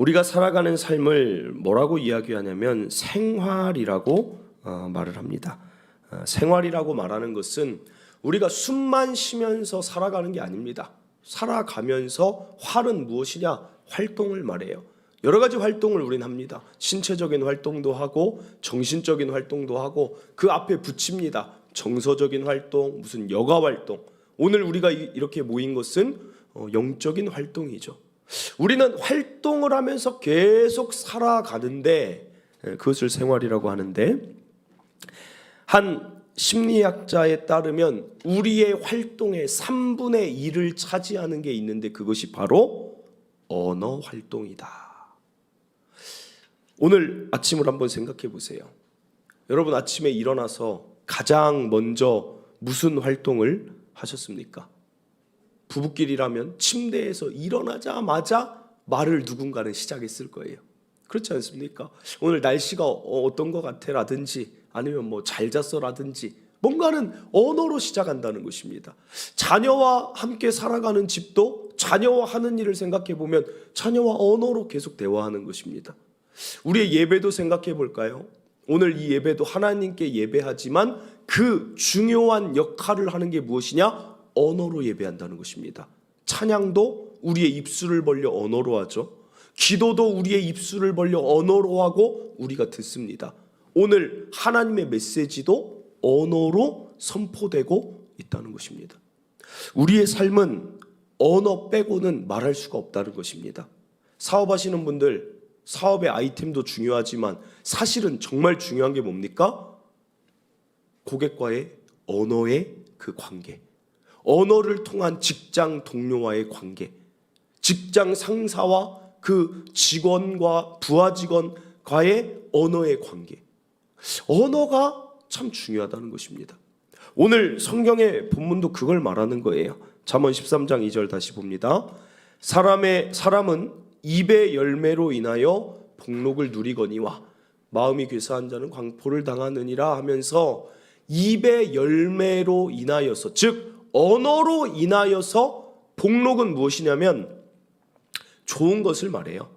우리가 살아가는 삶을 뭐라고 이야기하냐면 생활이라고 말을 합니다. 생활이라고 말하는 것은 우리가 숨만 쉬면서 살아가는 게 아닙니다. 살아가면서 활은 무엇이냐? 활동을 말해요. 여러 가지 활동을 우리는 합니다. 신체적인 활동도 하고 정신적인 활동도 하고 그 앞에 붙입니다. 정서적인 활동, 무슨 여가 활동. 오늘 우리가 이렇게 모인 것은 영적인 활동이죠. 우리는 활동을 하면서 계속 살아가는데 그것을 생활이라고 하는데, 한 심리학자에 따르면 우리의 활동의 3분의 1을 차지하는 게 있는데 그것이 바로 언어 활동이다. 오늘 아침을 한번 생각해 보세요. 여러분 아침에 일어나서 가장 먼저 무슨 활동을 하셨습니까? 부부끼리라면 침대에서 일어나자마자 말을 누군가는 시작했을 거예요. 그렇지 않습니까? 오늘 날씨가 어떤 것 같아 라든지 아니면 뭐 잘 잤어 라든지 뭔가는 언어로 시작한다는 것입니다. 자녀와 함께 살아가는 집도 자녀와 하는 일을 생각해 보면 자녀와 언어로 계속 대화하는 것입니다. 우리의 예배도 생각해 볼까요? 오늘 이 예배도 하나님께 예배하지만 그 중요한 역할을 하는 게 무엇이냐? 언어로 예배한다는 것입니다. 찬양도 우리의 입술을 벌려 언어로 하죠. 기도도 우리의 입술을 벌려 언어로 하고 우리가 듣습니다. 오늘 하나님의 메시지도 언어로 선포되고 있다는 것입니다. 우리의 삶은 언어 빼고는 말할 수가 없다는 것입니다. 사업하시는 분들, 사업의 아이템도 중요하지만 사실은 정말 중요한 게 뭡니까? 고객과의 언어의 그 관계, 언어를 통한 직장 동료와의 관계, 직장 상사와 그 직원과 부하 직원과의 언어의 관계, 언어가 참 중요하다는 것입니다. 오늘 성경의 본문도 그걸 말하는 거예요. 잠언 13장 2절 다시 봅니다. 사람은 입의 열매로 인하여 복록을 누리거니와 마음이 괴사한 자는 광포를 당하느니라 하면서 입의 열매로 인하여서, 즉 언어로 인하여서 복록은 무엇이냐면 좋은 것을 말해요.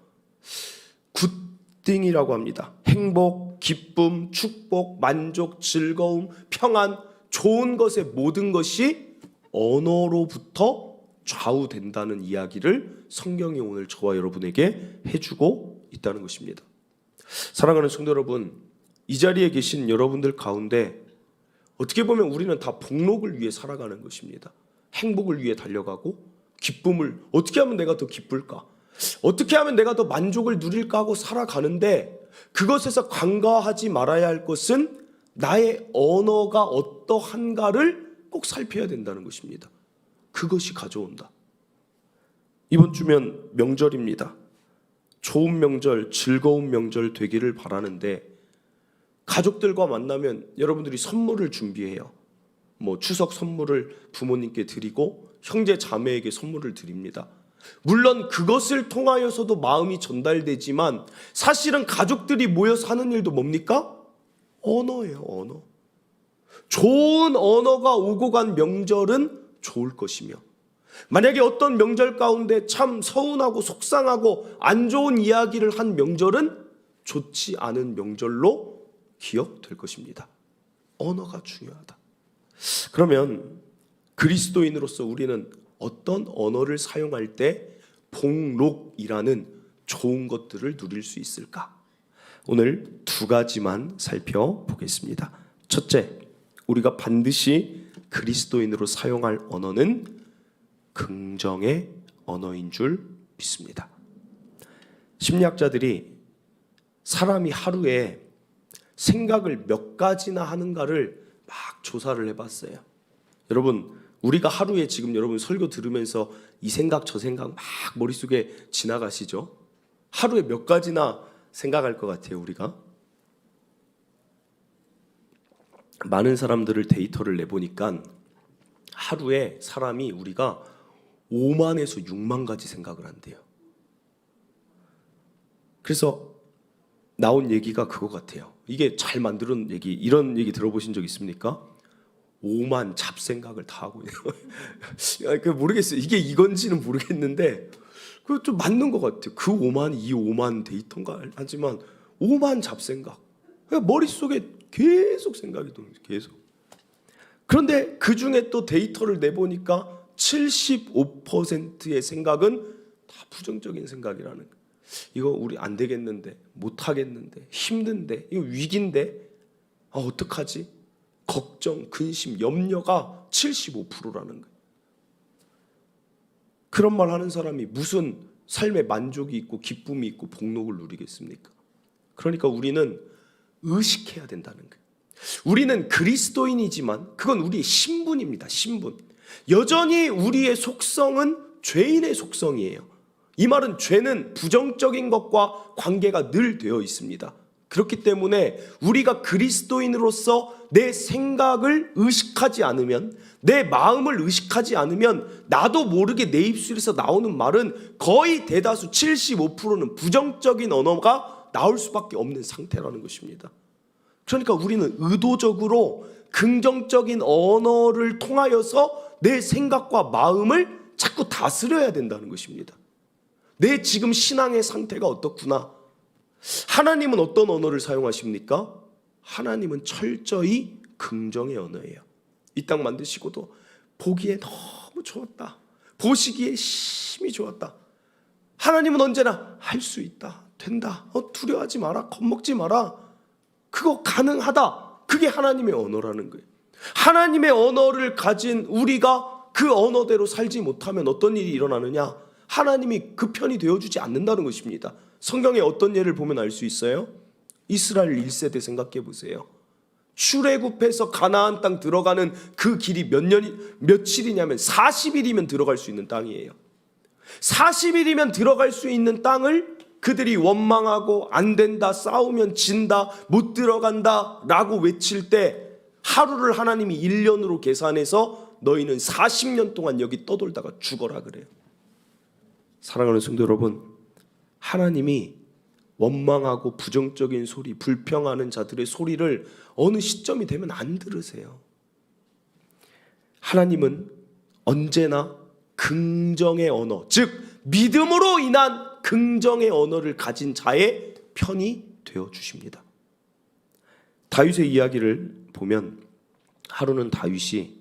굿띵이라고 합니다. 행복, 기쁨, 축복, 만족, 즐거움, 평안, 좋은 것의 모든 것이 언어로부터 좌우된다는 이야기를 성경이 오늘 저와 여러분에게 해주고 있다는 것입니다. 사랑하는 성도 여러분, 이 자리에 계신 여러분들 가운데 어떻게 보면 우리는 다 복록을 위해 살아가는 것입니다. 행복을 위해 달려가고 기쁨을 어떻게 하면 내가 더 기쁠까? 어떻게 하면 내가 더 만족을 누릴까 하고 살아가는데, 그것에서 간과하지 말아야 할 것은 나의 언어가 어떠한가를 꼭 살펴야 된다는 것입니다. 그것이 가져온다. 이번 주면 명절입니다. 좋은 명절, 즐거운 명절 되기를 바라는데, 가족들과 만나면 여러분들이 선물을 준비해요. 뭐 추석 선물을 부모님께 드리고 형제 자매에게 선물을 드립니다. 물론 그것을 통하여서도 마음이 전달되지만 사실은 가족들이 모여서 하는 일도 뭡니까? 언어예요, 언어. 좋은 언어가 오고 간 명절은 좋을 것이며, 만약에 어떤 명절 가운데 참 서운하고 속상하고 안 좋은 이야기를 한 명절은 좋지 않은 명절로 기억될 것입니다. 언어가 중요하다. 그러면 그리스도인으로서 우리는 어떤 언어를 사용할 때 복록이라는 좋은 것들을 누릴 수 있을까? 오늘 두 가지만 살펴보겠습니다. 첫째, 우리가 반드시 그리스도인으로 사용할 언어는 긍정의 언어인 줄 믿습니다. 심리학자들이 사람이 하루에 생각을 몇 가지나 하는가를 막 조사를 해봤어요. 여러분, 우리가 하루에 지금 여러분 설교 들으면서 이 생각 저 생각 막 머릿속에 지나가시죠? 하루에 몇 가지나 생각할 것 같아요, 우리가? 많은 사람들을 데이터를 내보니까 하루에 사람이 우리가 5만에서 6만 가지 생각을 한대요. 그래서 나온 얘기가 그거 같아요. 이게 잘 만든 얘기, 이런 얘기 들어보신 적 있습니까? 5만 잡생각을 다 하고 있는 거예요. 모르겠어요. 이게 이건지는 모르겠는데 그거 좀 맞는 것 같아요. 그 5만, 이 5만 데이터인가 하지만 5만 잡생각. 그러니까 머릿속에 계속 생각이 도는 거예요. 계속. 그런데 그 중에 또 데이터를 내보니까 75%의 생각은 다 부정적인 생각이라는 거예요. 이거 우리 안 되겠는데, 못 하겠는데, 힘든데, 이거 위기인데, 어떡하지? 걱정, 근심, 염려가 75%라는 거예요. 그런 말 하는 사람이 무슨 삶에 만족이 있고 기쁨이 있고 복록을 누리겠습니까? 그러니까 우리는 의식해야 된다는 거예요. 우리는 그리스도인이지만 그건 우리의 신분입니다. 신분. 여전히 우리의 속성은 죄인의 속성이에요. 이 말은 죄는 부정적인 것과 관계가 늘 되어 있습니다. 그렇기 때문에 우리가 그리스도인으로서 내 생각을 의식하지 않으면, 내 마음을 의식하지 않으면 나도 모르게 내 입술에서 나오는 말은 거의 대다수 75%는 부정적인 언어가 나올 수밖에 없는 상태라는 것입니다. 그러니까 우리는 의도적으로 긍정적인 언어를 통하여서 내 생각과 마음을 자꾸 다스려야 된다는 것입니다. 내 지금 신앙의 상태가 어떻구나. 하나님은 어떤 언어를 사용하십니까? 하나님은 철저히 긍정의 언어예요. 이 땅 만드시고도 보기에 너무 좋았다. 보시기에 심히 좋았다. 하나님은 언제나 할 수 있다. 된다. 두려워하지 마라. 겁먹지 마라. 그거 가능하다. 그게 하나님의 언어라는 거예요. 하나님의 언어를 가진 우리가 그 언어대로 살지 못하면 어떤 일이 일어나느냐? 하나님이 그 편이 되어주지 않는다는 것입니다. 성경에 어떤 예를 보면 알 수 있어요? 이스라엘 1세대 생각해 보세요. 출애굽해서 가나안 땅 들어가는 그 길이 며칠이냐면 40일이면 들어갈 수 있는 땅이에요. 40일이면 들어갈 수 있는 땅을 그들이 원망하고 안 된다, 싸우면 진다, 못 들어간다 라고 외칠 때 하루를 하나님이 1년으로 계산해서 너희는 40년 동안 여기 떠돌다가 죽어라 그래요. 사랑하는 성도 여러분, 하나님이 원망하고 부정적인 소리, 불평하는 자들의 소리를 어느 시점이 되면 안 들으세요. 하나님은 언제나 긍정의 언어, 즉 믿음으로 인한 긍정의 언어를 가진 자의 편이 되어 주십니다. 다윗의 이야기를 보면 하루는 다윗이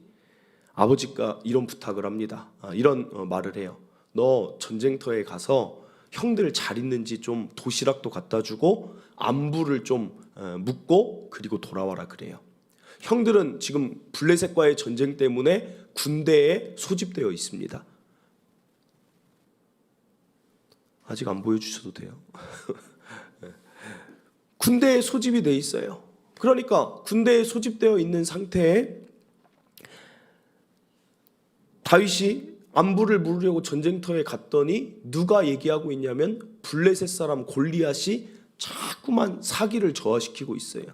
아버지가 이런 부탁을 합니다. 이런 말을 해요. 너 전쟁터에 가서 형들 잘 있는지 좀 도시락도 갖다 주고 안부를 좀 묻고 그리고 돌아와라 그래요. 형들은 지금 블레셋과의 전쟁 때문에 군대에 소집되어 있습니다. 아직 안 보여주셔도 돼요. 군대에 소집이 돼 있어요. 그러니까 군대에 소집되어 있는 상태에 다윗이 안부를 물으려고 전쟁터에 갔더니 누가 얘기하고 있냐면 블레셋 사람 골리앗이 자꾸만 사기를 저하시키고 있어요.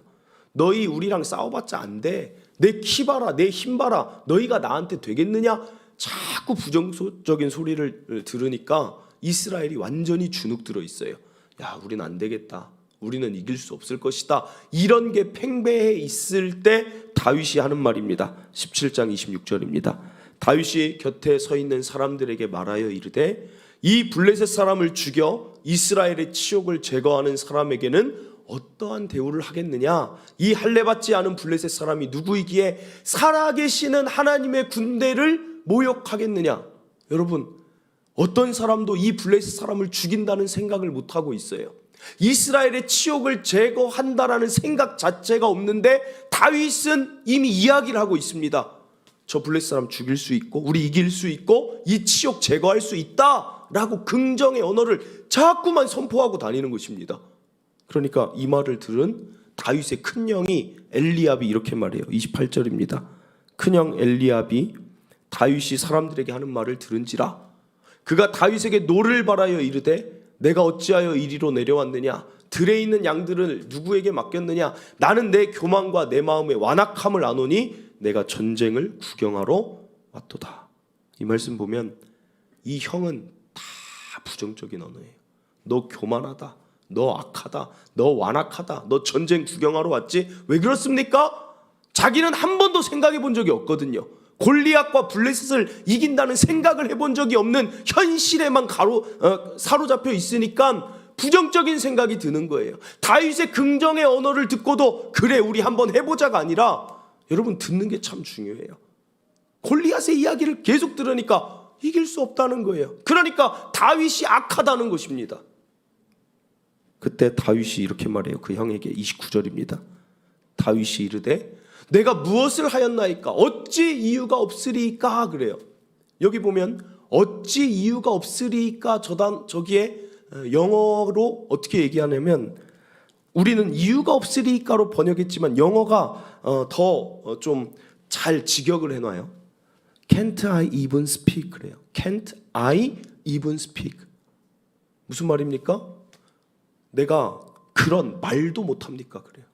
너희 우리랑 싸워봤자 안 돼. 내 키 봐라, 내 힘 봐라. 너희가 나한테 되겠느냐? 자꾸 부정적인 소리를 들으니까 이스라엘이 완전히 주눅 들어 있어요. 야, 우리는 안 되겠다. 우리는 이길 수 없을 것이다. 이런 게 팽배해 있을 때 다윗이 하는 말입니다. 17장 26절입니다. 다윗이 곁에 서 있는 사람들에게 말하여 이르되 이 블레셋 사람을 죽여 이스라엘의 치욕을 제거하는 사람에게는 어떠한 대우를 하겠느냐? 이 할례받지 않은 블레셋 사람이 누구이기에 살아계시는 하나님의 군대를 모욕하겠느냐? 여러분, 어떤 사람도 이 블레셋 사람을 죽인다는 생각을 못하고 있어요. 이스라엘의 치욕을 제거한다라는 생각 자체가 없는데 다윗은 이미 이야기를 하고 있습니다. 저 블레셋 사람 죽일 수 있고 우리 이길 수 있고 이 치욕 제거할 수 있다라고 긍정의 언어를 자꾸만 선포하고 다니는 것입니다. 그러니까 이 말을 들은 다윗의 큰형이 엘리압이 이렇게 말해요. 28절입니다. 큰형 엘리압이 다윗이 사람들에게 하는 말을 들은지라 그가 다윗에게 노를 바라여 이르되 내가 어찌하여 이리로 내려왔느냐? 들에 있는 양들을 누구에게 맡겼느냐? 나는 내 교만과 내 마음의 완악함을 아노니 내가 전쟁을 구경하러 왔도다. 이 말씀 보면 이 형은 다 부정적인 언어예요. 너 교만하다. 너 악하다. 너 완악하다. 너 전쟁 구경하러 왔지? 왜 그렇습니까? 자기는 한 번도 생각해 본 적이 없거든요. 골리앗과 블레셋을 이긴다는 생각을 해본 적이 없는 현실에만 사로잡혀 있으니까 부정적인 생각이 드는 거예요. 다윗의 긍정의 언어를 듣고도 그래 우리 한번 해보자가 아니라 여러분 듣는 게 참 중요해요. 골리앗의 이야기를 계속 들으니까 이길 수 없다는 거예요. 그러니까 다윗이 악하다는 것입니다. 그때 다윗이 이렇게 말해요. 그 형에게 29절입니다. 다윗이 이르되 내가 무엇을 하였나이까 어찌 이유가 없으리까 그래요. 여기 보면 어찌 이유가 없으리까 저기에 영어로 어떻게 얘기하냐면 우리는 이유가 없으리까로 번역했지만 영어가 더 좀 잘 직역을 해놔요. Can't I even speak 그래요. Can't I even speak. 무슨 말입니까? 내가 그런 말도 못합니까? 그래요.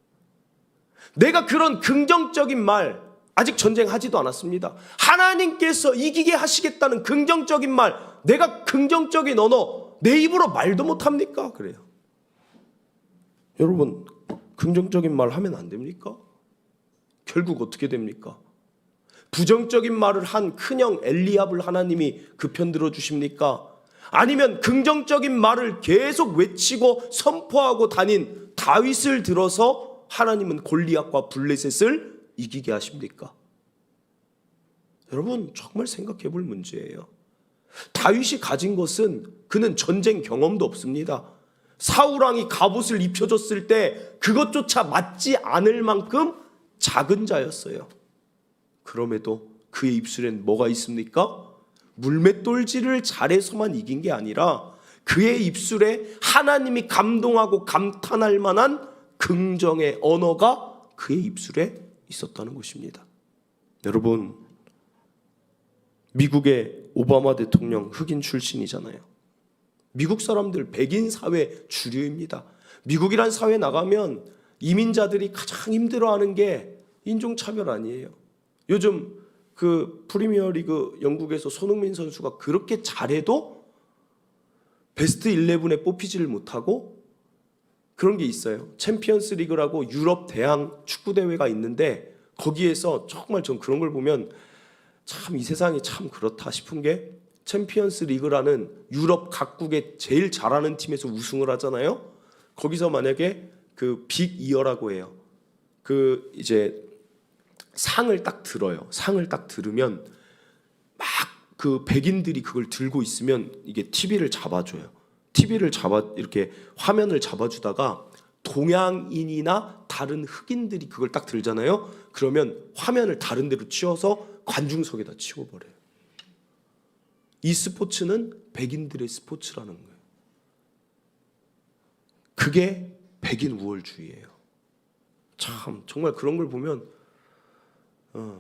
내가 그런 긍정적인 말, 아직 전쟁하지도 않았습니다. 하나님께서 이기게 하시겠다는 긍정적인 말, 내가 긍정적인 언어, 내 입으로 말도 못합니까? 그래요. 여러분, 긍정적인 말 하면 안 됩니까? 결국 어떻게 됩니까? 부정적인 말을 한 큰형 엘리압을 하나님이 그 편 들어주십니까? 아니면 긍정적인 말을 계속 외치고 선포하고 다닌 다윗을 들어서 하나님은 골리앗과 블레셋을 이기게 하십니까? 여러분 정말 생각해 볼 문제예요. 다윗이 가진 것은 그는 전쟁 경험도 없습니다. 사울왕이 갑옷을 입혀줬을 때 그것조차 맞지 않을 만큼 작은 자였어요. 그럼에도 그의 입술엔 뭐가 있습니까? 물맷돌질을 잘해서만 이긴 게 아니라 그의 입술에 하나님이 감동하고 감탄할 만한 긍정의 언어가 그의 입술에 있었다는 것입니다. 여러분, 미국의 오바마 대통령 흑인 출신이잖아요. 미국 사람들 백인 사회 주류입니다. 미국이란 사회 나가면 이민자들이 가장 힘들어하는 게 인종차별 아니에요. 요즘 그 프리미어리그 영국에서 손흥민 선수가 그렇게 잘해도 베스트 11에 뽑히지를 못하고 그런 게 있어요. 챔피언스 리그라고 유럽 대항 축구 대회가 있는데 거기에서 정말 전 그런 걸 보면 참 이 세상이 참 그렇다 싶은 게 챔피언스 리그라는 유럽 각국의 제일 잘하는 팀에서 우승을 하잖아요. 거기서 만약에 그 빅 이어라고 해요. 그 이제 상을 딱 들어요. 상을 딱 들으면 막 그 백인들이 그걸 들고 있으면 이게 TV를 잡아줘요. TV를 이렇게 화면을 잡아주다가 동양인이나 다른 흑인들이 그걸 딱 들잖아요. 그러면 화면을 다른 데로 치워서 관중석에다 치워버려요. 이 스포츠는 백인들의 스포츠라는 거예요. 그게 백인 우월주의예요. 참 정말 그런 걸 보면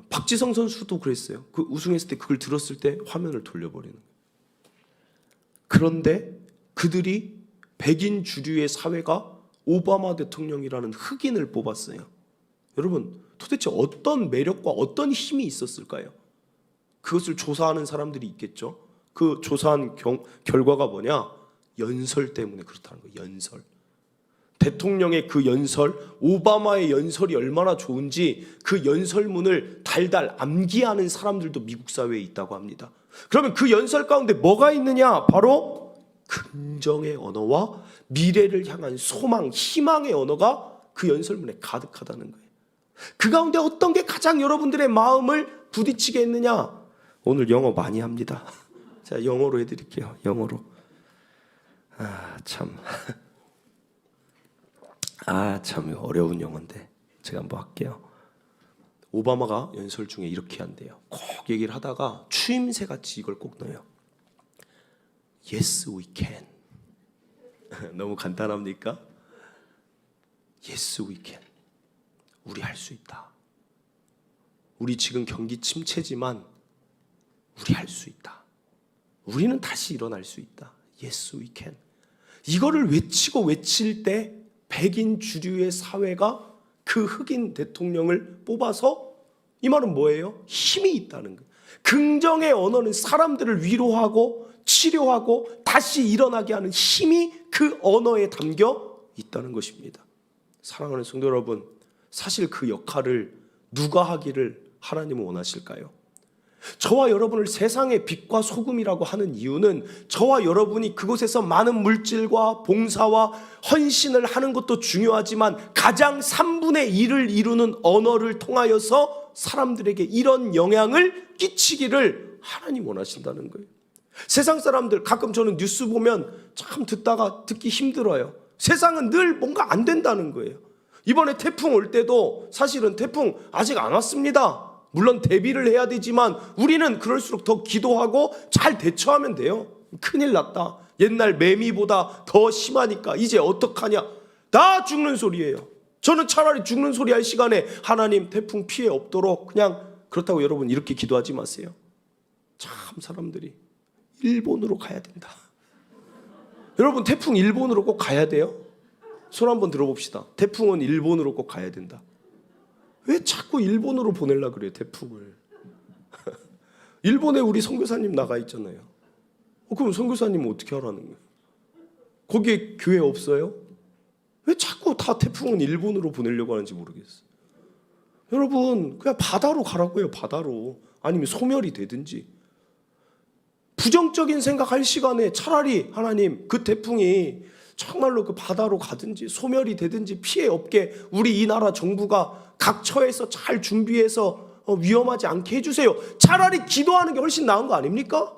박지성 선수도 그랬어요. 그 우승했을 때 그걸 들었을 때 화면을 돌려버리는 거예요. 그런데 그들이 백인 주류의 사회가 오바마 대통령이라는 흑인을 뽑았어요. 여러분 도대체 어떤 매력과 어떤 힘이 있었을까요? 그것을 조사하는 사람들이 있겠죠. 그 조사한 결과가 뭐냐? 연설 때문에 그렇다는 거예요. 연설. 대통령의 그 연설, 오바마의 연설이 얼마나 좋은지 그 연설문을 달달 암기하는 사람들도 미국 사회에 있다고 합니다. 그러면 그 연설 가운데 뭐가 있느냐? 바로 긍정의 언어와 미래를 향한 소망, 희망의 언어가 그 연설문에 가득하다는 거예요. 그 가운데 어떤 게 가장 여러분들의 마음을 부딪히게 했느냐? 오늘 영어 많이 합니다. 자, 영어로 해드릴게요. 영어로. 참 어려운 영어인데 제가 한번 할게요. 오바마가 연설 중에 이렇게 한대요. 꼭 얘기를 하다가 추임새 같이 이걸 꼭 넣어요. Yes, we can. 너무 간단합니까? Yes, we can. 우리 할 수 있다. 우리 지금 경기 침체지만 우리 할 수 있다. 우리는 다시 일어날 수 있다. Yes, we can. 이거를 외칠 때 백인 주류의 사회가 그 흑인 대통령을 뽑아서 이 말은 뭐예요? 힘이 있다는 거예요. 긍정의 언어는 사람들을 위로하고 치료하고 다시 일어나게 하는 힘이 그 언어에 담겨 있다는 것입니다. 사랑하는 성도 여러분, 사실 그 역할을 누가 하기를 하나님은 원하실까요? 저와 여러분을 세상의 빛과 소금이라고 하는 이유는 저와 여러분이 그곳에서 많은 물질과 봉사와 헌신을 하는 것도 중요하지만 가장 3분의 1을 이루는 언어를 통하여서 사람들에게 이런 영향을 끼치기를 하나님 원하신다는 거예요. 세상 사람들 가끔 저는 뉴스 보면 참 듣다가 듣기 힘들어요. 세상은 늘 뭔가 안 된다는 거예요. 이번에 태풍 올 때도 사실은 태풍 아직 안 왔습니다. 물론 대비를 해야 되지만 우리는 그럴수록 더 기도하고 잘 대처하면 돼요. 큰일 났다. 옛날 매미보다 더 심하니까 이제 어떡하냐. 다 죽는 소리예요. 저는 차라리 죽는 소리 할 시간에 하나님 태풍 피해 없도록 그냥 그렇다고 여러분 이렇게 기도하지 마세요. 참 사람들이 일본으로 가야 된다. 여러분 태풍 일본으로 꼭 가야 돼요? 손 한번 들어봅시다. 태풍은 일본으로 꼭 가야 된다. 왜 자꾸 일본으로 보내려고 그래요, 태풍을? 일본에 우리 선교사님 나가 있잖아요. 그럼 선교사님은 어떻게 하라는 거예요? 거기에 교회 없어요? 왜 자꾸 다 태풍은 일본으로 보내려고 하는지 모르겠어요. 여러분 그냥 바다로 가라고 해요. 바다로. 아니면 소멸이 되든지. 부정적인 생각할 시간에 차라리 하나님 그 태풍이 정말로 그 바다로 가든지 소멸이 되든지 피해 없게 우리 이 나라 정부가 각 처에서 잘 준비해서 위험하지 않게 해주세요. 차라리 기도하는 게 훨씬 나은 거 아닙니까?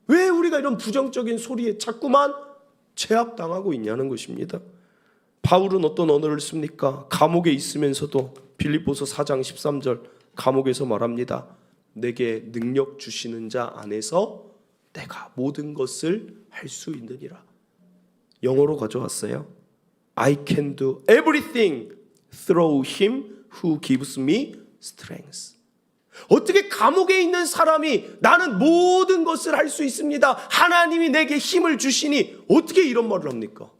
왜 우리가 이런 부정적인 소리에 자꾸만 제압당하고 있냐는 것입니다. 바울은 어떤 언어를 씁니까? 감옥에 있으면서도 빌립보서 4장 13절 감옥에서 말합니다. 내게 능력 주시는 자 안에서 내가 모든 것을 할 수 있느니라. 영어로 가져왔어요. I can do everything through him who gives me strength. 어떻게 감옥에 있는 사람이 나는 모든 것을 할 수 있습니다. 하나님이 내게 힘을 주시니 어떻게 이런 말을 합니까?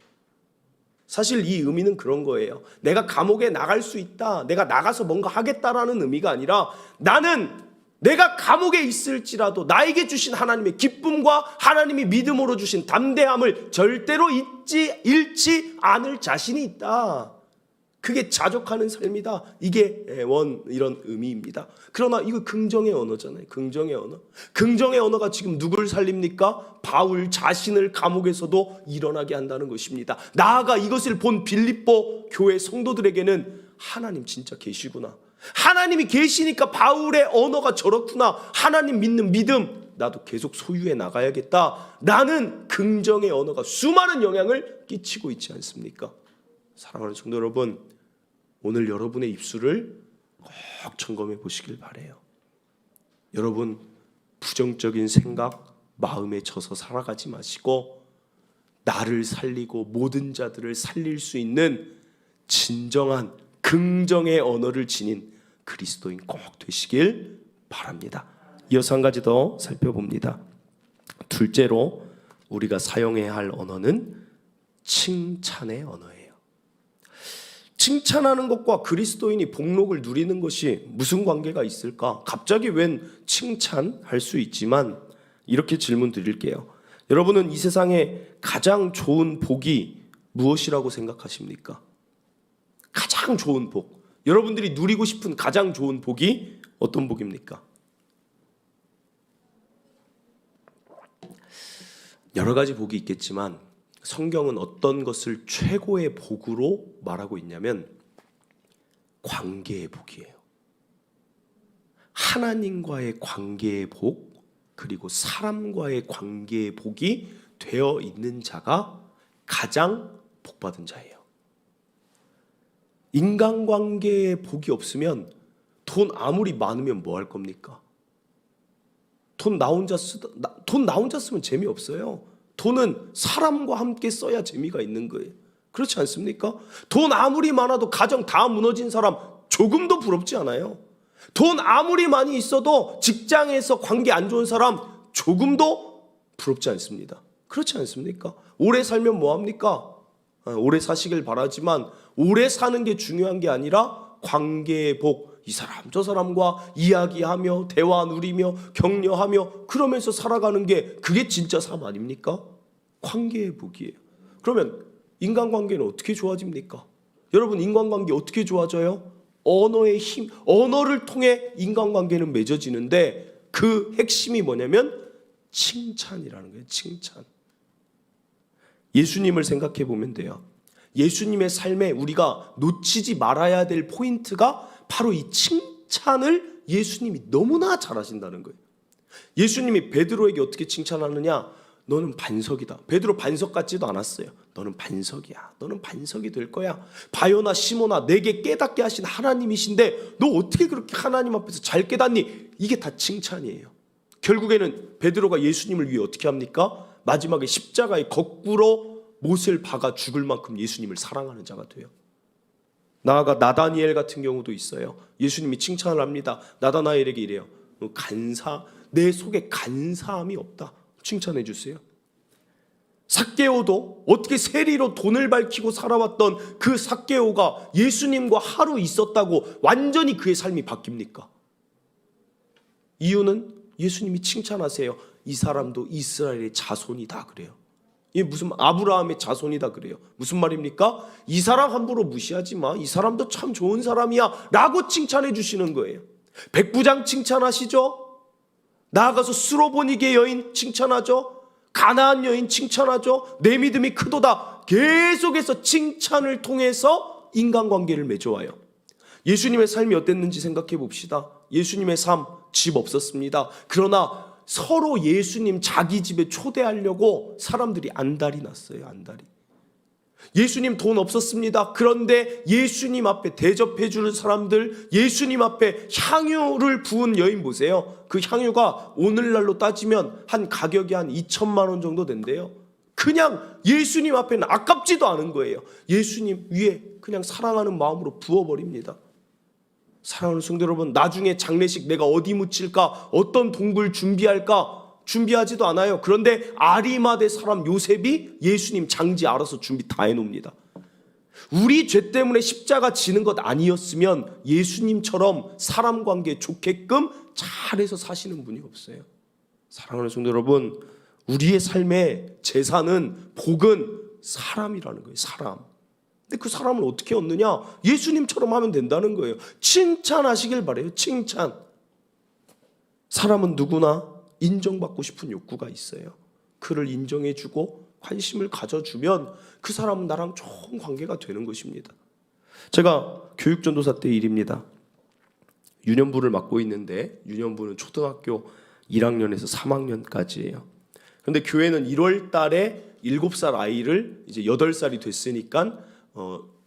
사실 이 의미는 그런 거예요. 내가 감옥에 나갈 수 있다. 내가 나가서 뭔가 하겠다라는 의미가 아니라 나는 내가 감옥에 있을지라도 나에게 주신 하나님의 기쁨과 하나님이 믿음으로 주신 담대함을 절대로 잃지 않을 자신이 있다. 그게 자족하는 삶이다. 이게 이런 의미입니다. 그러나 이거 긍정의 언어잖아요. 긍정의 언어. 긍정의 언어가 지금 누굴 살립니까? 바울 자신을 감옥에서도 일어나게 한다는 것입니다. 나아가 이것을 본 빌립보 교회 성도들에게는 하나님 진짜 계시구나. 하나님이 계시니까 바울의 언어가 저렇구나. 하나님 믿는 믿음 나도 계속 소유해 나가야겠다. 라는 긍정의 언어가 수많은 영향을 끼치고 있지 않습니까? 사랑하는 성도 여러분, 오늘 여러분의 입술을 꼭 점검해 보시길 바라요. 여러분 부정적인 생각 마음에 져서 살아가지 마시고 나를 살리고 모든 자들을 살릴 수 있는 진정한 긍정의 언어를 지닌 그리스도인 꼭 되시길 바랍니다. 이어서 한 가지 더 살펴봅니다. 둘째로 우리가 사용해야 할 언어는 칭찬의 언어예요. 칭찬하는 것과 그리스도인이 복록을 누리는 것이 무슨 관계가 있을까? 갑자기 웬 칭찬할 수 있지만 이렇게 질문 드릴게요. 여러분은 이 세상에 가장 좋은 복이 무엇이라고 생각하십니까? 가장 좋은 복. 여러분들이 누리고 싶은 가장 좋은 복이 어떤 복입니까? 여러 가지 복이 있겠지만 성경은 어떤 것을 최고의 복으로 말하고 있냐면 관계의 복이에요. 하나님과의 관계의 복, 그리고 사람과의 관계의 복이 되어 있는 자가 가장 복받은 자예요. 인간관계에 복이 없으면 돈 아무리 많으면 뭐 할 겁니까? 돈 나 혼자 쓰면 재미없어요. 돈은 사람과 함께 써야 재미가 있는 거예요. 그렇지 않습니까? 돈 아무리 많아도 가정 다 무너진 사람 조금도 부럽지 않아요. 돈 아무리 많이 있어도 직장에서 관계 안 좋은 사람 조금도 부럽지 않습니다. 그렇지 않습니까? 오래 살면 뭐합니까? 오래 사시길 바라지만 오래 사는 게 중요한 게 아니라 관계의 복, 이 사람 저 사람과 이야기하며 대화 누리며 격려하며 그러면서 살아가는 게 그게 진짜 삶 아닙니까? 관계의 복이에요. 그러면 인간관계는 어떻게 좋아집니까? 여러분 인간관계 어떻게 좋아져요? 언어의 힘, 언어를 통해 인간관계는 맺어지는데 그 핵심이 뭐냐면 칭찬이라는 거예요. 칭찬. 예수님을 생각해 보면 돼요. 예수님의 삶에 우리가 놓치지 말아야 될 포인트가 바로 이 칭찬을 예수님이 너무나 잘하신다는 거예요. 예수님이 베드로에게 어떻게 칭찬하느냐? 너는 반석이다. 베드로 반석 같지도 않았어요. 너는 반석이야. 너는 반석이 될 거야. 바요나 시모나, 내게 깨닫게 하신 하나님이신데 너 어떻게 그렇게 하나님 앞에서 잘 깨닫니? 이게 다 칭찬이에요. 결국에는 베드로가 예수님을 위해 어떻게 합니까? 마지막에 십자가에 거꾸로 못을 박아 죽을 만큼 예수님을 사랑하는 자가 돼요. 나아가 나다니엘 같은 경우도 있어요. 예수님이 칭찬을 합니다. 나다나엘에게 이래요. 너 내 속에 간사함이 없다. 칭찬해 주세요. 삭개오도 어떻게 세리로 돈을 밝히고 살아왔던 그 삭개오가 예수님과 하루 있었다고 완전히 그의 삶이 바뀝니까? 이유는 예수님이 칭찬하세요. 이 사람도 이스라엘의 자손이다 그래요. 이게 무슨 아브라함의 자손이다 그래요. 무슨 말입니까? 이 사람 함부로 무시하지 마. 이 사람도 참 좋은 사람이야 라고 칭찬해 주시는 거예요. 백부장 칭찬하시죠? 나아가서 스로보니게 여인 칭찬하죠? 가나안 여인 칭찬하죠? 내 믿음이 크도다. 계속해서 칭찬을 통해서 인간관계를 맺어와요. 예수님의 삶이 어땠는지 생각해 봅시다. 예수님의 삶, 집 없었습니다. 그러나 서로 예수님 자기 집에 초대하려고 사람들이 안달이 났어요. 안달이. 예수님 돈 없었습니다. 그런데 예수님 앞에 대접해 주는 사람들, 예수님 앞에 향유를 부은 여인 보세요. 그 향유가 오늘날로 따지면 한 가격이 한 2천만 원 정도 된대요. 그냥 예수님 앞에는 아깝지도 않은 거예요. 예수님 위에 그냥 사랑하는 마음으로 부어버립니다. 사랑하는 성도 여러분, 나중에 장례식 내가 어디 묻힐까, 어떤 동굴 준비할까 준비하지도 않아요. 그런데 아리마대 사람 요셉이 예수님 장지 알아서 준비 다 해놓습니다. 우리 죄 때문에 십자가 지는 것 아니었으면 예수님처럼 사람 관계 좋게끔 잘해서 사시는 분이 없어요. 사랑하는 성도 여러분, 우리의 삶의 재산은, 복은 사람이라는 거예요. 사람. 근데 그 사람을 어떻게 얻느냐? 예수님처럼 하면 된다는 거예요. 칭찬하시길 바래요. 칭찬. 사람은 누구나 인정받고 싶은 욕구가 있어요. 그를 인정해주고 관심을 가져주면 그 사람은 나랑 좋은 관계가 되는 것입니다. 제가 교육전도사 때 일입니다. 유년부를 맡고 있는데 유년부는 초등학교 1학년에서 3학년까지예요. 그런데 교회는 1월 달에 7살 아이를 이제 8살이 됐으니까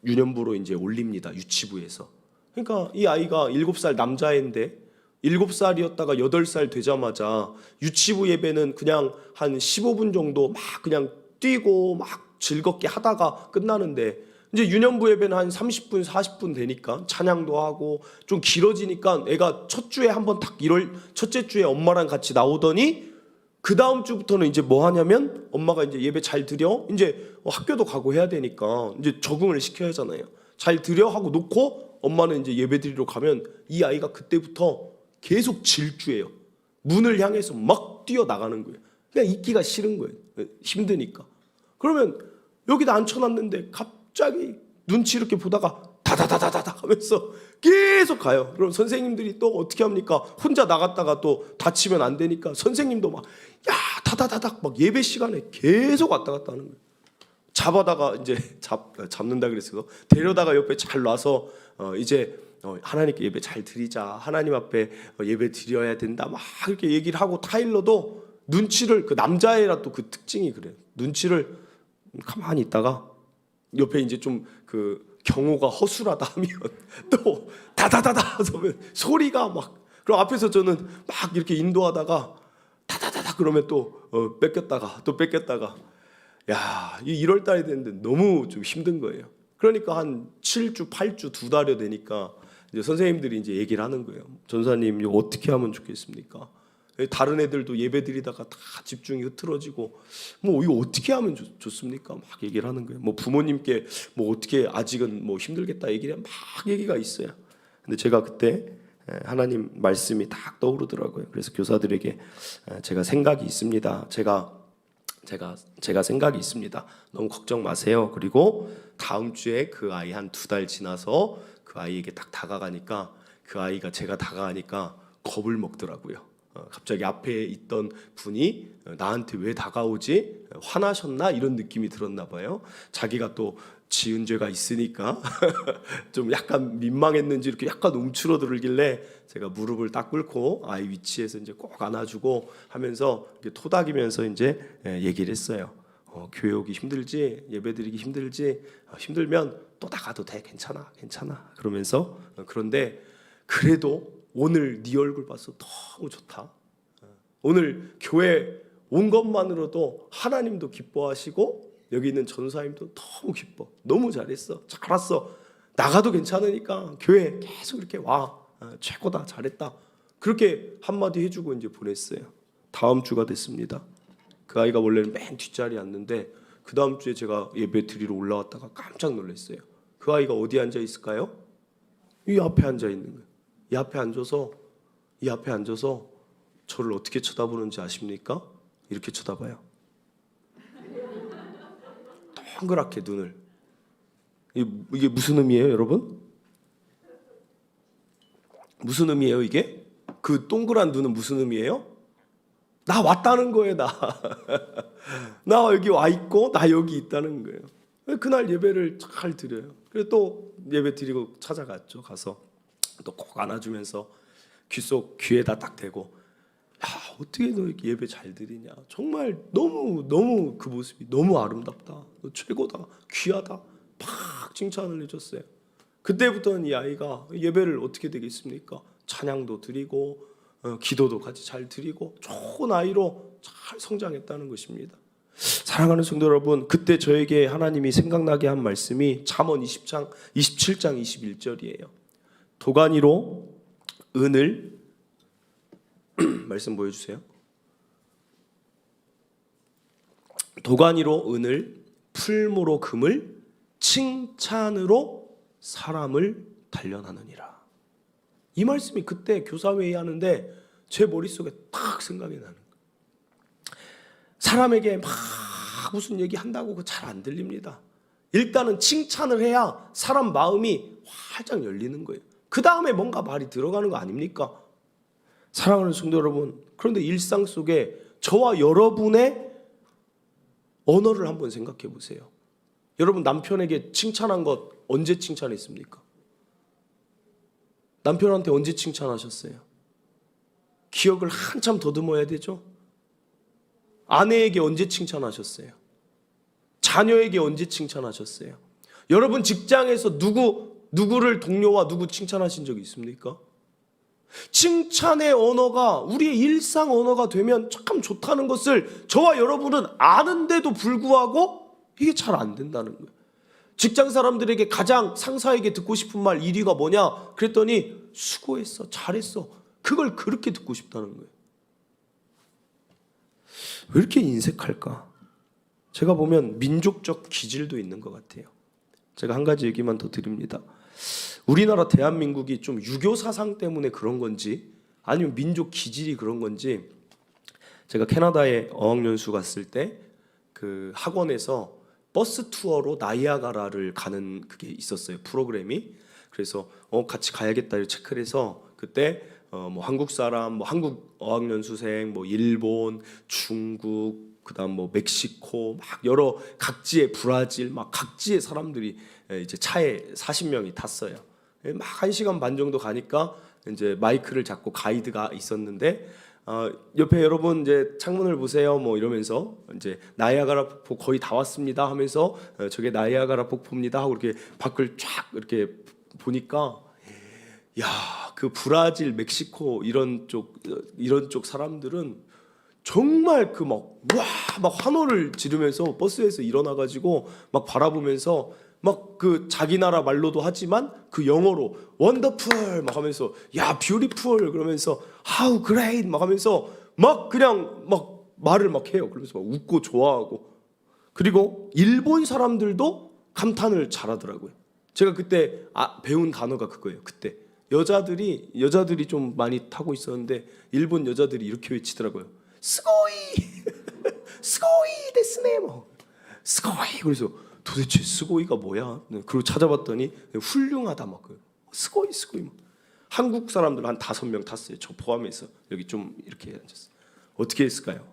유년부로 이제 올립니다. 유치부에서. 그러니까 이 아이가 7살 남자애인데 7살이었다가 8살 되자마자 유치부 예배는 그냥 한 15분 정도 막 그냥 뛰고 막 즐겁게 하다가 끝나는데 이제 유년부 예배는 한 30분 40분 되니까 찬양도 하고 좀 길어지니까 애가 첫 주에 한번 딱 1월 첫째 주에 엄마랑 같이 나오더니 그 다음 주부터는 이제 뭐 하냐면 엄마가 이제 예배 잘 드려 이제 학교도 가고 해야 되니까 이제 적응을 시켜야 하잖아요. 잘 드려 하고 놓고 엄마는 이제 예배 드리러 가면 이 아이가 그때부터 계속 질주해요. 문을 향해서 막 뛰어나가는 거예요. 그냥 있기가 싫은 거예요. 힘드니까. 그러면 여기다 앉혀놨는데 갑자기 눈치 이렇게 보다가 다다다다다다 하면서 계속 가요. 그럼 선생님들이 또 어떻게 합니까? 혼자 나갔다가 또 다치면 안 되니까 선생님도 막 야 다다다닥 막 예배 시간에 계속 왔다 갔다 하는 거예요. 잡아다가 이제 잡는다 그랬어요. 데려다가 옆에 잘 놔서 이제 하나님께 예배 잘 드리자. 하나님 앞에 예배 드려야 된다. 막 이렇게 얘기를 하고 타일러도 눈치를 그 남자애라 또 그 특징이 그래요. 눈치를 가만히 있다가 옆에 이제 좀 그 경호가 허술하다 하면 또 다다다다 하면 소리가 막 그럼 앞에서 저는 막 이렇게 인도하다가 다다다다 그러면 또 뺏겼다가 또 뺏겼다가 야, 이 1월 달이 됐는데 너무 좀 힘든 거예요. 그러니까 한 7주, 8주, 2달여 되니까 이제 선생님들이 이제 얘기를 하는 거예요. 전사님, 이거 어떻게 하면 좋겠습니까? 다른 애들도 예배 드리다가 다 집중이 흐트러지고 뭐 이거 어떻게 하면 좋습니까? 막 얘기를 하는 거예요. 뭐 부모님께 뭐 어떻게 아직은 뭐 힘들겠다 얘기를 막 얘기가 있어요. 근데 제가 그때 하나님 말씀이 딱 떠오르더라고요. 그래서 교사들에게 제가 생각이 있습니다. 제가 생각이 있습니다. 너무 걱정 마세요. 그리고 다음 주에 그 아이 한 2달 지나서 그 아이에게 딱 다가가니까 그 아이가 제가 다가가니까 겁을 먹더라고요. 갑자기 앞에 있던 분이 나한테 왜 다가오지? 화나셨나? 이런 느낌이 들었나 봐요. 자기가 또 지은 죄가 있으니까 좀 약간 민망했는지 이렇게 약간 움츠러들길래 제가 무릎을 딱 꿇고 아이 위치에서 이제 꼭 안아주고 하면서 이렇게 토닥이면서 이제 얘기를 했어요. 교회 오기 힘들지? 예배드리기 힘들지? 힘들면 또 나가도 돼. 괜찮아. 괜찮아. 그러면서 그런데 그래도 오늘 네 얼굴 봐서 너무 좋다. 오늘 교회 온 것만으로도 하나님도 기뻐하시고 여기 있는 전사님도 너무 기뻐. 너무 잘했어. 잘 왔어. 나가도 괜찮으니까 교회 계속 이렇게 와. 최고다. 잘했다. 그렇게 한마디 해주고 이제 보냈어요. 다음 주가 됐습니다. 그 아이가 원래는 맨 뒷자리에 앉는데 그 다음 주에 제가 예배 드리러 올라왔다가 깜짝 놀랐어요. 그 아이가 어디 앉아 있을까요? 이 앞에 앉아 있는 거예요. 이 앞에 앉아서 저를 어떻게 쳐다보는지 아십니까? 이렇게 쳐다봐요. 동그랗게 눈을. 이게 무슨 의미예요, 여러분? 무슨 의미예요, 이게? 그 동그란 눈은 무슨 의미예요? 나 왔다는 거예요, 나. 나 여기 와 있고 나 여기 있다는 거예요. 그날 예배를 잘 드려요. 그래서 또 예배 드리고 찾아갔죠. 가서 또 꼭 안아주면서 귀에다 딱 대고, 야, 어떻게 너 이렇게 예배 잘 드리냐? 정말 너무 그 모습이 너무 아름답다. 너 최고다. 귀하다. 팍 칭찬을 해줬어요. 그때부터는 이 아이가 예배를 어떻게 되겠습니까? 찬양도 드리고 기도도 같이 잘 드리고 좋은 아이로 잘 성장했다는 것입니다. 사랑하는 성도 여러분, 그때 저에게 하나님이 생각나게 한 말씀이 잠언 27장 21절이에요. 도가니로 은을 말씀 보여주세요. 도가니로 은을, 풀무로 금을, 칭찬으로 사람을 단련하느니라. 이 말씀이 그때 교사회의 하는데 제 머릿속에 딱 생각이 나는 거예요. 사람에게 막 무슨 얘기 한다고 잘 안 들립니다. 일단은 칭찬을 해야 사람 마음이 활짝 열리는 거예요. 그 다음에 뭔가 말이 들어가는 거 아닙니까? 사랑하는 성도 여러분, 그런데 일상 속에 저와 여러분의 언어를 한번 생각해 보세요. 여러분 남편에게 칭찬한 것 언제 칭찬했습니까? 남편한테 언제 칭찬하셨어요? 기억을 한참 더듬어야 되죠? 아내에게 언제 칭찬하셨어요? 자녀에게 언제 칭찬하셨어요? 여러분 직장에서 누구를 동료와 누구 칭찬하신 적이 있습니까? 칭찬의 언어가 우리의 일상 언어가 되면 참 좋다는 것을 저와 여러분은 아는데도 불구하고 이게 잘 안 된다는 거예요. 직장 사람들에게 가장 상사에게 듣고 싶은 말 1위가 뭐냐? 그랬더니 수고했어, 잘했어. 그걸 그렇게 듣고 싶다는 거예요. 왜 이렇게 인색할까? 제가 보면 민족적 기질도 있는 것 같아요. 제가 한 가지 얘기만 더 드립니다. 우리나라 대한민국이 좀 유교 사상 때문에 그런 건지 아니면 민족 기질이 그런 건지, 제가 캐나다에 어학연수 갔을 때 그 학원에서 버스 투어로 나이아가라를 가는 그게 있었어요. 프로그램이. 그래서 같이 가야겠다 이렇게 체크를 해서 그때 뭐 한국 사람, 뭐 한국 어학연수생, 뭐 일본, 중국, 그다음 뭐 멕시코, 막 여러 각지의 브라질, 막 각지의 사람들이 이제 차에 40명이 탔어요. 막 1시간 반 정도 가니까 이제 마이크를 잡고 가이드가 있었는데 옆에 여러분 이제 창문을 보세요 뭐 이러면서 이제 나이아가라 폭포 거의 다 왔습니다 하면서 저게 나이아가라 폭포입니다 하고 이렇게 밖을 쫙 이렇게 보니까, 야, 그 브라질, 멕시코 이런 쪽 사람들은 정말 그 막 환호를 지르면서 버스에서 일어나 가지고 막 바라보면서 막 그 자기 나라 말로도 하지만 그 영어로 원더풀 막 하면서 야 뷰티풀 그러면서 하우 그레이트 막 하면서 막 그냥 막 말을 막 해요. 그러면서 막 웃고 좋아하고, 그리고 일본 사람들도 감탄을 잘하더라고요. 제가 그때 배운 단어가 그거예요. 그때 여자들이 좀 많이 타고 있었는데 일본 여자들이 이렇게 외치더라고요. 스고이 스고이 데스네 뭐 스고이. 그래서 도대체 스고이가 뭐야? 그리고 찾아봤더니 훌륭하다 막 스고이 스고이. 한국 사람들 한 5명 탔어요. 저 포함해서. 여기 좀 이렇게 앉았어요. 어떻게 했을까요?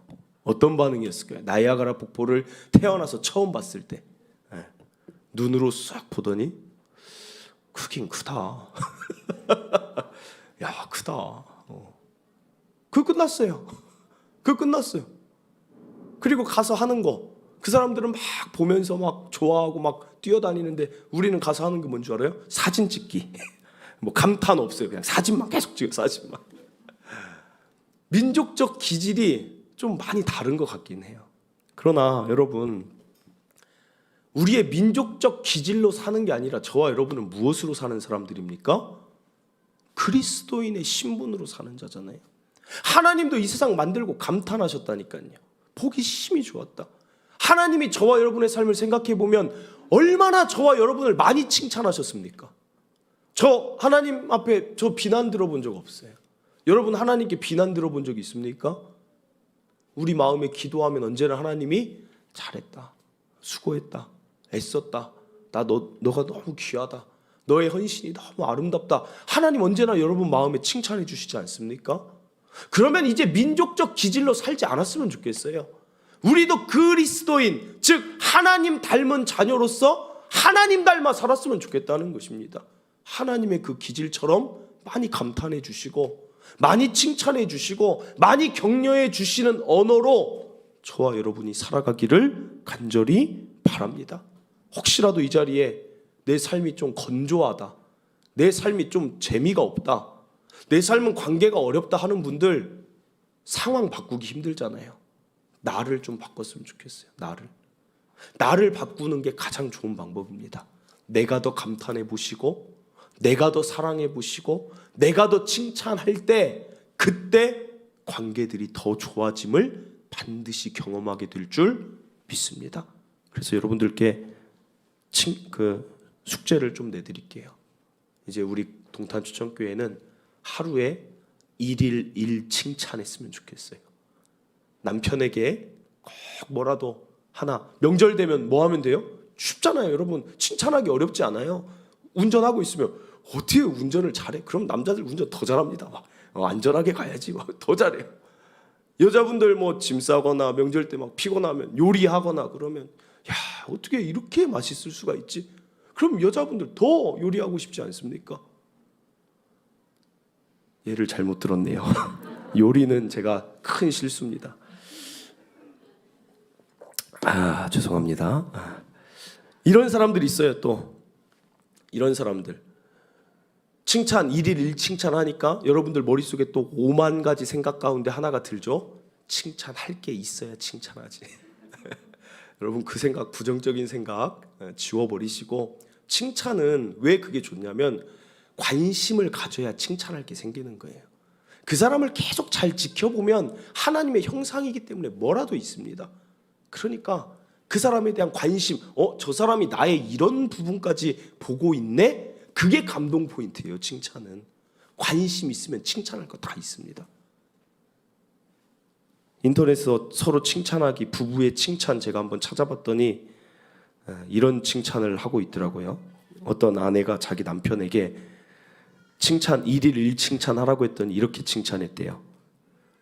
어떤 반응이었을까요? 나이아가라 폭포를 태어나서 처음 봤을 때 눈으로 싹 보더니 크긴 크다. 야, 크다. 그거 끝났어요. 그거 끝났어요. 그리고 가서 하는 거, 그 사람들은 막 보면서 막 좋아하고 막 뛰어다니는데 우리는 가서 하는 게 뭔 줄 알아요? 사진 찍기. 뭐 감탄 없어요. 그냥 사진만 계속 찍어, 사진만. 민족적 기질이 좀 많이 다른 것 같긴 해요. 그러나 여러분, 우리의 민족적 기질로 사는 게 아니라 저와 여러분은 무엇으로 사는 사람들입니까? 그리스도인의 신분으로 사는 자잖아요. 하나님도 이 세상 만들고 감탄하셨다니까요. 보기 심히 좋았다. 하나님이 저와 여러분의 삶을 생각해 보면 얼마나 저와 여러분을 많이 칭찬하셨습니까? 저 하나님 앞에 저 비난 들어본 적 없어요. 여러분 하나님께 비난 들어본 적 있습니까? 우리 마음에 기도하면 언제나 하나님이 잘했다, 수고했다, 애썼다, 너가 너무 귀하다, 너의 헌신이 너무 아름답다. 하나님 언제나 여러분 마음에 칭찬해 주시지 않습니까? 그러면 이제 민족적 기질로 살지 않았으면 좋겠어요. 우리도 그리스도인, 즉 하나님 닮은 자녀로서 하나님 닮아 살았으면 좋겠다는 것입니다. 하나님의 그 기질처럼 많이 감탄해 주시고 많이 칭찬해 주시고 많이 격려해 주시는 언어로 저와 여러분이 살아가기를 간절히 바랍니다. 혹시라도 이 자리에 내 삶이 좀 건조하다, 내 삶이 좀 재미가 없다, 내 삶은 관계가 어렵다 하는 분들, 상황 바꾸기 힘들잖아요. 나를 좀 바꿨으면 좋겠어요. 나를 바꾸는 게 가장 좋은 방법입니다. 내가 더 감탄해 보시고, 내가 더 사랑해 보시고, 내가 더 칭찬할 때, 그때 관계들이 더 좋아짐을 반드시 경험하게 될 줄 믿습니다. 그래서 여러분들께 숙제를 좀 내드릴게요. 이제 우리 동탄추천교회는 하루에 1일 1 칭찬했으면 좋겠어요. 남편에게 꼭 뭐라도 하나, 명절 되면 뭐 하면 돼요? 쉽잖아요. 여러분 칭찬하기 어렵지 않아요. 운전하고 있으면 어떻게 운전을 잘해? 그럼 남자들 운전 더 잘합니다. 막 안전하게 가야지. 막 더 잘해요. 여자분들 뭐 짐 싸거나 명절 때 막 피곤하면 요리하거나 그러면 야, 어떻게 이렇게 맛있을 수가 있지? 그럼 여자분들 더 요리하고 싶지 않습니까? 예를 잘못 들었네요. 요리는 제가 큰 실수입니다. 죄송합니다. 이런 사람들이 있어요. 또 이런 사람들 칭찬 1일 1 칭찬하니까 여러분들 머릿속에 또 5만 가지 생각 가운데 하나가 들죠. 칭찬할 게 있어야 칭찬하지. 여러분 그 생각, 부정적인 생각 지워버리시고, 칭찬은 왜 그게 좋냐면 관심을 가져야 칭찬할 게 생기는 거예요. 그 사람을 계속 잘 지켜보면 하나님의 형상이기 때문에 뭐라도 있습니다. 그러니까 그 사람에 대한 관심, 저 사람이 나의 이런 부분까지 보고 있네? 그게 감동 포인트예요. 칭찬은 관심 있으면 칭찬할 거 다 있습니다. 인터넷에서 서로 칭찬하기, 부부의 칭찬 제가 한번 찾아봤더니 이런 칭찬을 하고 있더라고요. 어떤 아내가 자기 남편에게 칭찬 1일 1 칭찬하라고 했더니 이렇게 칭찬했대요.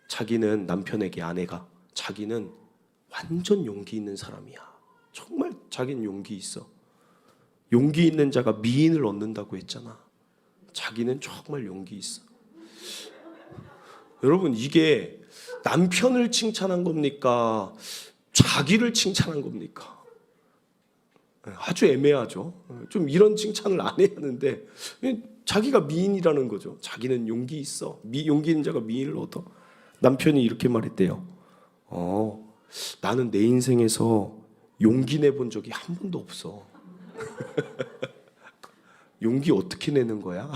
자기는 남편에게, 아내가 자기는 완전 용기 있는 사람이야. 정말 자기는 용기 있어. 용기 있는 자가 미인을 얻는다고 했잖아. 자기는 정말 용기 있어. 여러분 이게 남편을 칭찬한 겁니까? 자기를 칭찬한 겁니까? 아주 애매하죠. 좀 이런 칭찬을 안 해야 하는데 자기가 미인이라는 거죠. 자기는 용기 있어. 용기 있는 자가 미인을 얻어. 남편이 이렇게 말했대요. 나는 내 인생에서 용기 내본 적이 한 번도 없어. 용기 어떻게 내는 거야?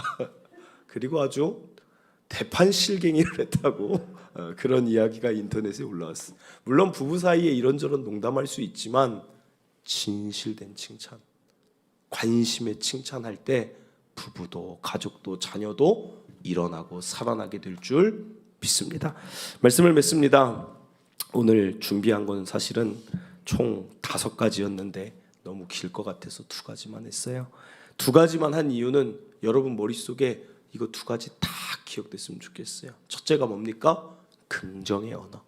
그리고 아주 대판실갱이를 했다고 그런 이야기가 인터넷에 올라왔어. 물론 부부 사이에 이런저런 농담할 수 있지만 진실된 칭찬, 관심에 칭찬할 때 부부도 가족도 자녀도 일어나고 살아나게 될 줄 믿습니다. 말씀을 맺습니다. 오늘 준비한 건 사실은 총 5가지였는데 너무 길 것 같아서 2가지만 했어요. 두 가지만 한 이유는 여러분 머릿속에 이거 두 가지 다 기억됐으면 좋겠어요. 첫째가 뭡니까? 긍정의 언어.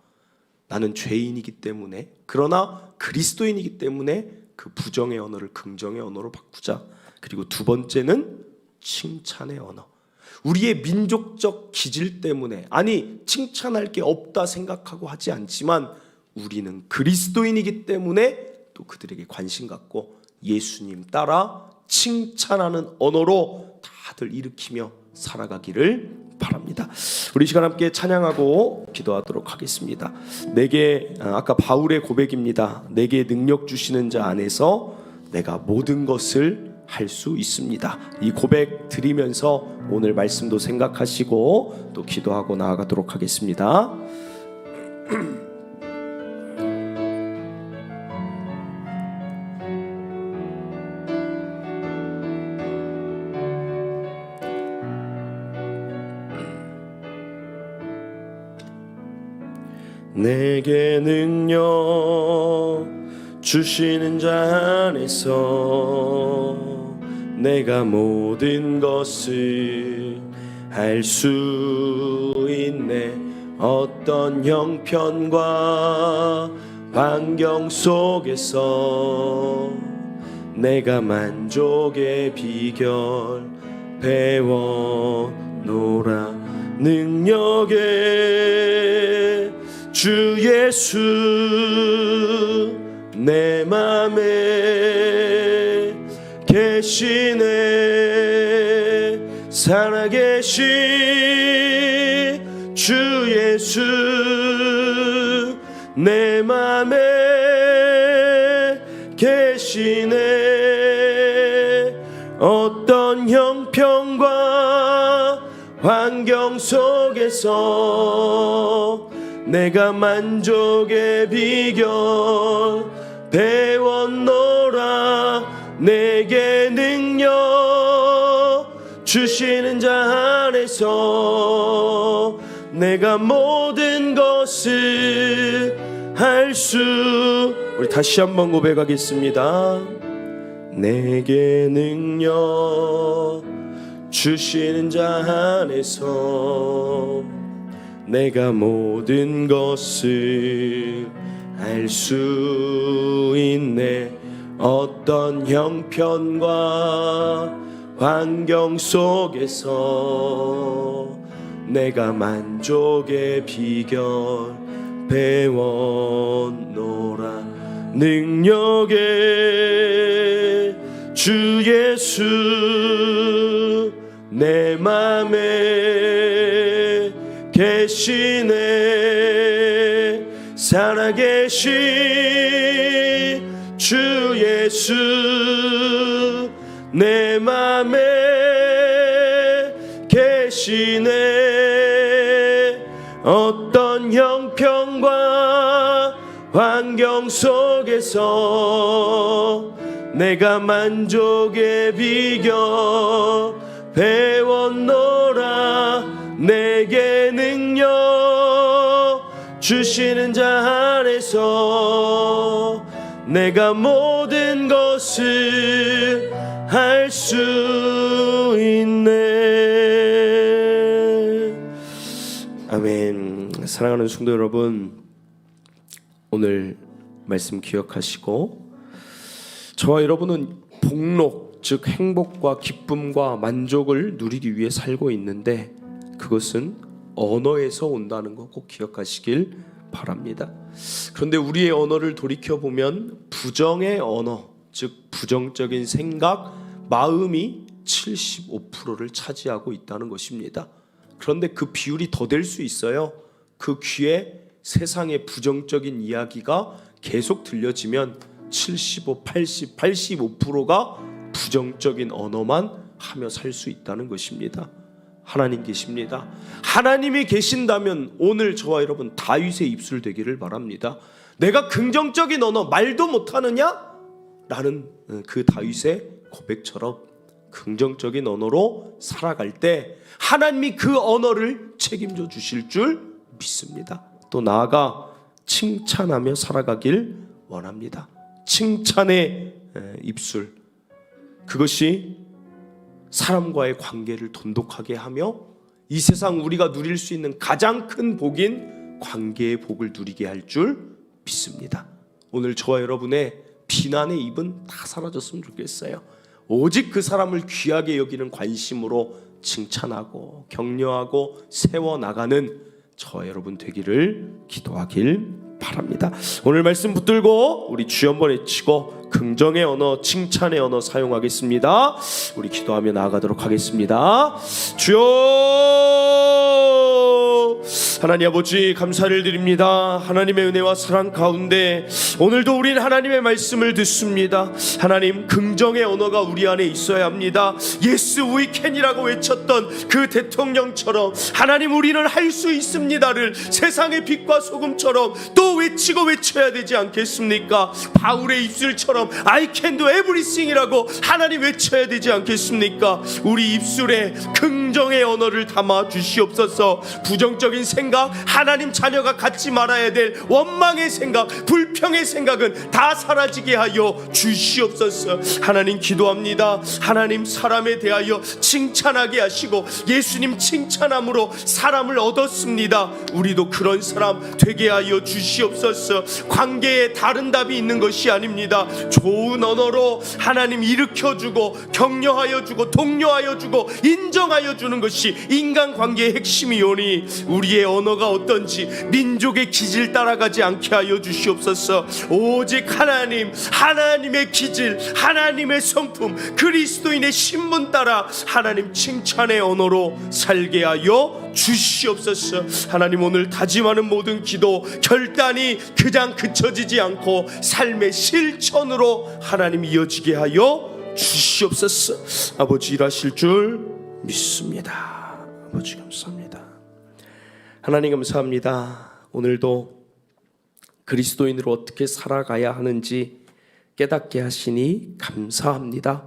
나는 죄인이기 때문에, 그러나 그리스도인이기 때문에 그 부정의 언어를 긍정의 언어로 바꾸자. 그리고 두 번째는 칭찬의 언어. 우리의 민족적 기질 때문에, 아니 칭찬할 게 없다 생각하고 하지 않지만 우리는 그리스도인이기 때문에 또 그들에게 관심 갖고 예수님 따라 칭찬하는 언어로 다들 일으키며 살아가기를 바랍니다. 우리 시간 함께 찬양하고 기도하도록 하겠습니다. 내게, 아까 바울의 고백입니다. 내게 능력 주시는 자 안에서 내가 모든 것을 할 수 있습니다. 이 고백 드리면서 오늘 말씀도 생각하시고 또 기도하고 나아가도록 하겠습니다. 내게 능력 주시는 자 안에서 내가 모든 것을 할 수 있네. 어떤 형편과 환경 속에서 내가 만족의 비결 배워노라. 능력의 주 예수 내 맘에 계시네. 살아계신 주 예수 내 맘에 계시네. 어떤 형편과 환경 속에서 내가 만족의 비결 배웠노라. 내게 능력 주시는 자 안에서 내가 모든 것을 할 수. 우리 다시 한번 고백하겠습니다. 내게 능력 주시는 자 안에서 내가 모든 것을 할 수 있네. 어떤 형편과 환경 속에서 내가 만족의 비결 배웠노라. 능력의 주 예수 내 맘에 계시네. 살아계신 주 예수 내 맘에 계시네. 어떤 형편과 환경 속에서 내가 만족의 비결 배웠노라. 내게 능력 주시는 자 안에서 내가 모든 것을 할 수 있네. 아멘. 사랑하는 성도 여러분, 오늘 말씀 기억하시고 저와 여러분은 복록, 즉 행복과 기쁨과 만족을 누리기 위해 살고 있는데 그것은 언어에서 온다는 거 꼭 기억하시길 바랍니다. 그런데 우리의 언어를 돌이켜보면 부정의 언어, 즉 부정적인 생각, 마음이 75%를 차지하고 있다는 것입니다. 그런데 그 비율이 더 될 수 있어요. 그 귀에 세상의 부정적인 이야기가 계속 들려지면 75, 80, 85%가 부정적인 언어만 하며 살 수 있다는 것입니다. 하나님 계십니다. 하나님이 계신다면 오늘 저와 여러분 다윗의 입술 되기를 바랍니다. 내가 긍정적인 언어 말도 못하느냐? 라는 그 다윗의 고백처럼 긍정적인 언어로 살아갈 때 하나님이 그 언어를 책임져 주실 줄 믿습니다. 또 나아가 칭찬하며 살아가길 원합니다. 칭찬의 입술, 그것이 사람과의 관계를 돈독하게 하며 이 세상 우리가 누릴 수 있는 가장 큰 복인 관계의 복을 누리게 할 줄 믿습니다. 오늘 저와 여러분의 비난의 입은 다 사라졌으면 좋겠어요. 오직 그 사람을 귀하게 여기는 관심으로 칭찬하고 격려하고 세워나가는 저와 여러분 되기를 기도하길 바랍니다. 오늘 말씀 붙들고 우리 주여 한번 외치고 긍정의 언어, 칭찬의 언어 사용하겠습니다. 우리 기도하며 나아가도록 하겠습니다. 주여, 하나님 아버지 감사를 드립니다. 하나님의 은혜와 사랑 가운데 오늘도 우리는 하나님의 말씀을 듣습니다. 하나님, 긍정의 언어가 우리 안에 있어야 합니다. Yes, we can이라고 외쳤던 그 대통령처럼 하나님, 우리는 할 수 있습니다를 세상의 빛과 소금처럼 또 외치고 외쳐야 되지 않겠습니까? 바울의 입술처럼 I can do everything이라고 하나님 외쳐야 되지 않겠습니까? 우리 입술에 긍정의 언어를 담아 주시옵소서. 부정적인 생각, 하나님 자녀가 갖지 말아야 될 원망의 생각, 불평의 생각은 다 사라지게 하여 주시옵소서. 하나님 기도합니다. 하나님, 사람에 대하여 칭찬하게 하시고 예수님 칭찬함으로 사람을 얻었습니다. 우리도 그런 사람 되게 하여 주시옵소서. 관계에 다른 답이 있는 것이 아닙니다. 좋은 언어로 하나님 일으켜주고 격려하여 주고 독려하여 주고 인정하여 주는 것이 인간관계의 핵심이오니 우리의 언어가 어떤지 민족의 기질 따라가지 않게 하여 주시옵소서. 오직 하나님, 하나님의 기질, 하나님의 성품, 그리스도인의 신분 따라 하나님 칭찬의 언어로 살게 하여 주시옵소서. 하나님, 오늘 다짐하는 모든 기도 결단이 그냥 그쳐지지 않고 삶의 실천으로 하나님 이어지게 하여 주시옵소서. 아버지 일하실 줄 믿습니다. 아버지 감사합니다. 하나님 감사합니다. 오늘도 그리스도인으로 어떻게 살아가야 하는지 깨닫게 하시니 감사합니다.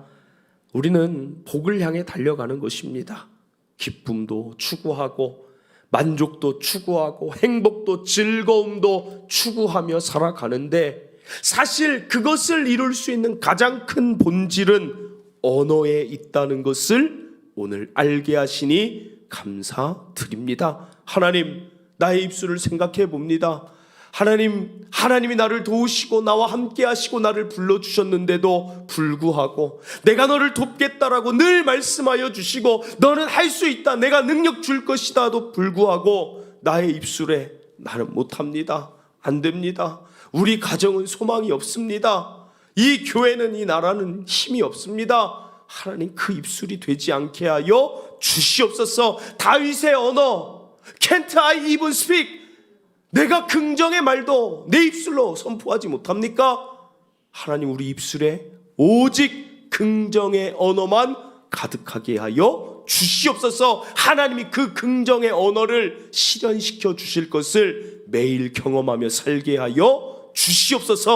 우리는 복을 향해 달려가는 것입니다. 기쁨도 추구하고 만족도 추구하고 행복도 즐거움도 추구하며 살아가는데 사실 그것을 이룰 수 있는 가장 큰 본질은 언어에 있다는 것을 오늘 알게 하시니 감사드립니다. 하나님, 나의 입술을 생각해 봅니다. 하나님이 나를 도우시고 나와 함께 하시고 나를 불러주셨는데도 불구하고 내가 너를 돕겠다라고 늘 말씀하여 주시고 너는 할 수 있다, 내가 능력 줄 것이다도 불구하고 나의 입술에 나는 못합니다, 안 됩니다, 우리 가정은 소망이 없습니다, 이 교회는, 이 나라는 힘이 없습니다. 하나님, 그 입술이 되지 않게 하여 주시옵소서. 다윗의 언어, Can't I even speak? 내가 긍정의 말도 내 입술로 선포하지 못합니까? 하나님, 우리 입술에 오직 긍정의 언어만 가득하게 하여 주시옵소서. 하나님이 그 긍정의 언어를 실현시켜 주실 것을 매일 경험하며 살게 하여 주시옵소서.